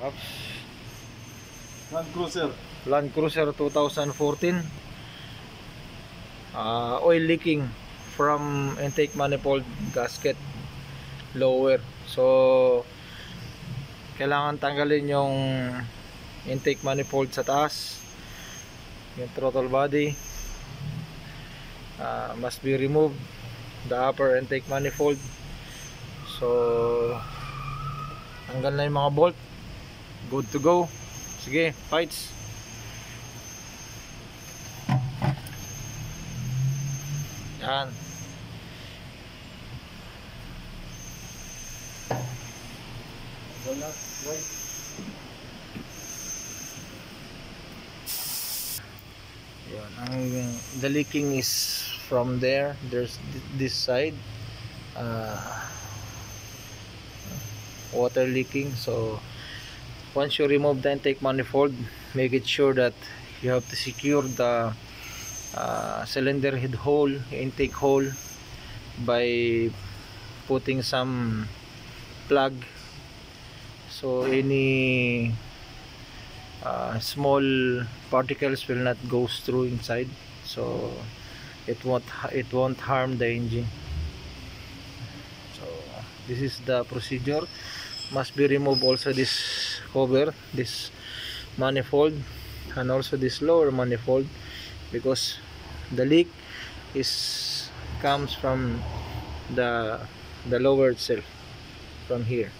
Oops. Land Cruiser 2014. Oil leaking from intake manifold gasket lower. So kailangan tanggalin yung intake manifold sa taas, yung throttle body. Must be removed the upper intake manifold. So tanggal na yung mga bolt, good to go. Sige, fights. Yan. Yan. The leaking is from there. There's this side. Water leaking. So once you remove the intake manifold, make it sure that you have to secure the cylinder head hole, intake hole, by putting some plug, so any small particles will not go through inside, so it won't harm the engine. So this is the procedure. Must be removed also this cover, this manifold, and also this lower manifold, because the leak comes from the lower itself, from here.